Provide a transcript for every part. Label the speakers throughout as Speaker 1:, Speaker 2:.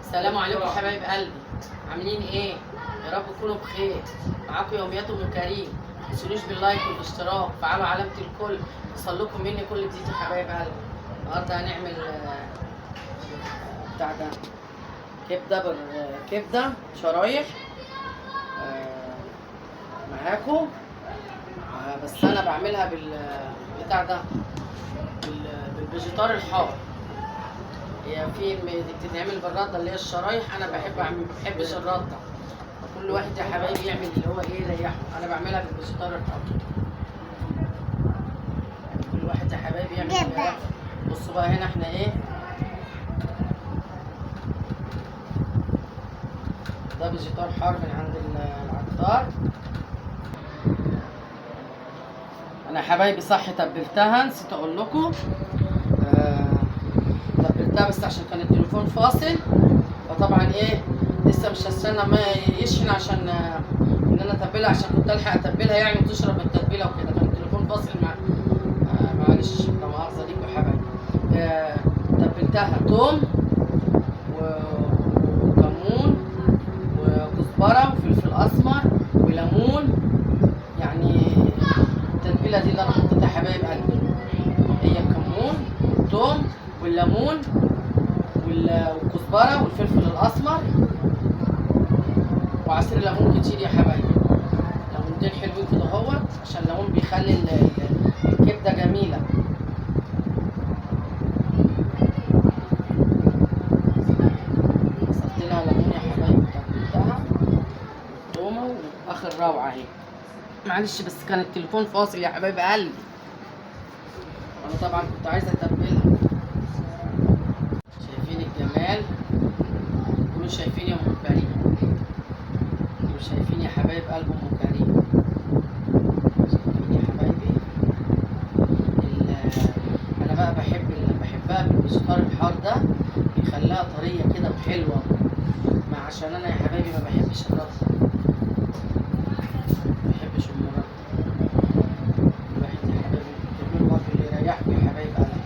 Speaker 1: السلام عليكم حبايب قلبي، عاملين ايه؟ يا رب تكونوا بخير. معاكم يوميات ام كريم. ما تنسونيش باللايك والاشتراك، فعلوا علامه الكل يوصلكم مني كل جديد يا حبايب قلبي. النهارده هنعمل بتاع ده كبده شرايح معاكم. بس انا بعملها بتاع ده بالفيجيتار الحار. هي في بتتعمل بالرده اللي هي الشرايح، انا ما بحبش الرده. كل واحد يا حبايبي يعمل اللي هو ايه يريحه. انا بعملها بالفيجيتار الحار. كل واحد يا حبايبي يعمل اللي يريحه. بصوا بقى هنا احنا ايه، ده فيجيتار حار من عند العطار. انا يا حبايبي صح تبلتها، نسيت اقول لكم. تبلتها بس عشان كان التليفون فاصل، فطبعا ايه لسه مش هستنى ما يشحن عشان ان انا اتبلها، عشان كنت الحق اتبلها يعني وتشرب من التتبيله وكده. كان التليفون فاصل معلش لا مؤاخذه ليكم يا حبايبي. تبلتها توم وكمون وكزبره وفلفل اسمر وليمون. يعني التتبيله دي اللي انا حطيتها يا حبايب قلبي، هي الكمون والثوم والليمون والكزبره والفلفل الاسمر وعصير ليمون كتير يا حبايبي. ليمونتين حلوين كده اهوت، عشان الليمون بيخلي الكبده جميله. حطيت لها ليمون يا حبايبي، تبلتها تومه واخر روعه اهي. معلش بس كان التليفون فاصل يا حبايب قلبي، وانا طبعا كنت عايزه اتبلها. شايفين الجمال؟ كلوا شايفين يا ام كريم؟ كلوا شايفين يا حبايب قلب ام كريم؟ شايفين يا حبايبي؟ انا بقى بحبها بالفيجيتار الحار ده، بيخليها طريه كده وحلوه. عشان انا يا حبايبي ما بحبش الرز، ما بحبش المربى. الواحد يا حبايبي تعملوا برضه اللي يريحكم يا حبايب قلبي.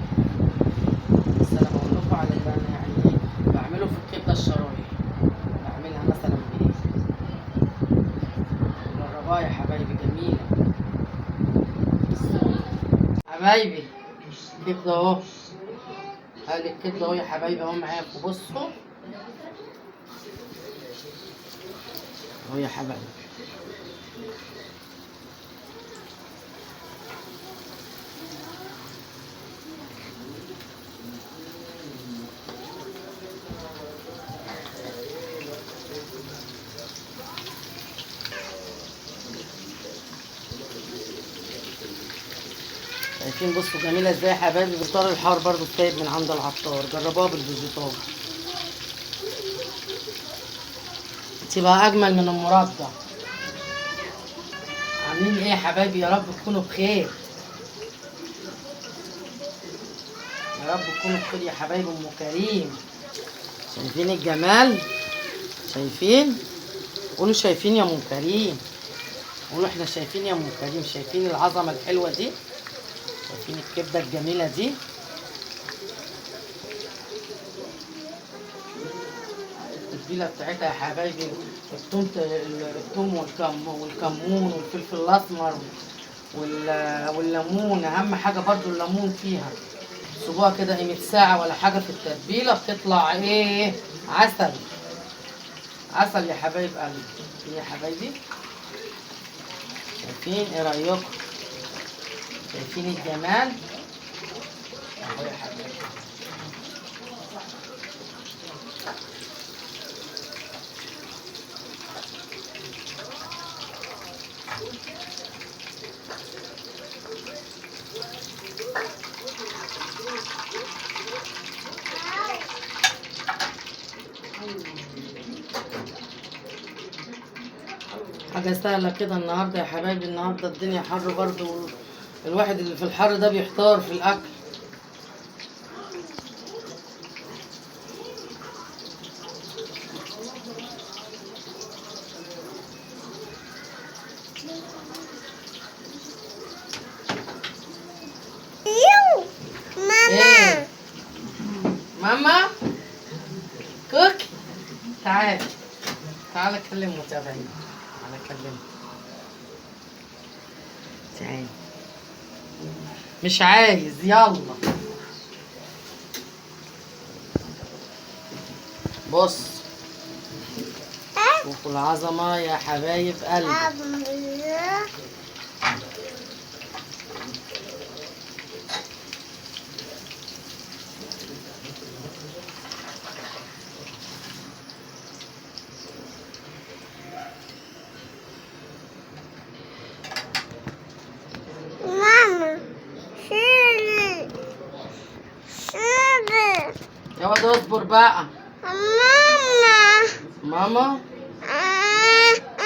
Speaker 1: بس انا بقول لكم على اللي انا يعني ايه بعمله في الكبده الشرايح. بعملها مثلا بايه، جربوها يا حبايبي جميله. حبايبي الكبده اهو، ادي الكبده اهو يا حبايبي اهو معاكم. بصوا اهو يا حبايبي، شايفين؟ بصوا جميله ازاي يا حبايبي. بالفطار الحار برضو سايب من عند العطار، جربوها بالفيجيتار تبقى اجمل من المربى. عاملين ايه يا حبايبي؟ يا رب تكونوا بخير، يا رب تكونوا بخير يا حبايبي. ام كريم شايفين الجمال؟ شايفين؟ قولوا شايفين يا ام كريم؟ قولوا احنا شايفين يا ام كريم؟ شايفين العظمه الحلوه دي؟ شايفين الكبده الجميله دي؟ التتبيله بتاعتها يا حبايبي، الثوم والكمون والفلفل الاسمر والليمون. اهم حاجه برضو الليمون فيها. سيبوها كده قيمه ساعه ولا حاجه في التتبيله، بتطلع ايه عسل عسل يا حبايب قلبي. يا حبايبي شايفين؟ ايه رايكم؟ شايفين الجمال اهو يا حبايبي. حاجة سهلة كده النهاردة يا حبايبي. النهاردة الدنيا حر برضو، الواحد اللي في الحر ده بيحتار في الأكل. ماما ماما كوكي تعال تعال كلم متابعين. تعال كلم. تعال. مش عايز. يلا بص، شوفوا العظمة يا حبايب قلبي.
Speaker 2: ماما شيلي شيلي
Speaker 1: يا واد اصبر بقى.
Speaker 2: ماما
Speaker 1: ماما انت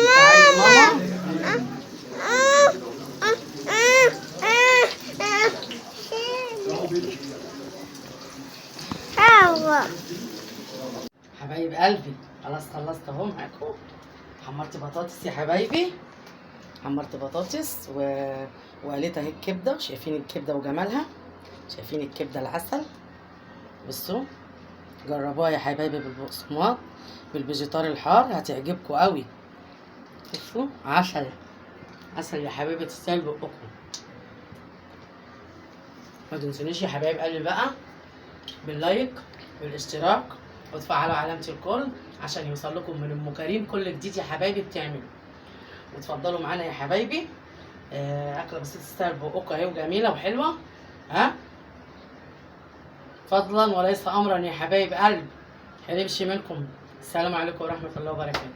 Speaker 1: عايز ماما؟ حبايب قلبي خلاص خلصت اهو معاكم. حمرت بطاطس يا حبايبي، حمرت بطاطس وقليت اهي الكبده. شايفين الكبده وجمالها؟ شايفين الكبده العسل؟ بصوا جربوها يا حبايبي بالبقسماط بالفيجيتار الحار، هتعجبكم قوي. بصوا عسل عسل يا حبايبي، تستاهل بقكم. ما تنسونيش يا حبايب قلبي بقى باللايك والاشتراك وتفعلوا علامة الكل عشان يوصل لكم من ام كريم كل جديد يا حبايبي بتعملوا. وتفضلوا معانا يا حبايبي. اكله بسيطه تستاهل بقكم اهي وجميله وحلوه. ها فضلا وليس امرا يا حبايب قلب. حرمش منكم. السلام عليكم ورحمه الله وبركاته.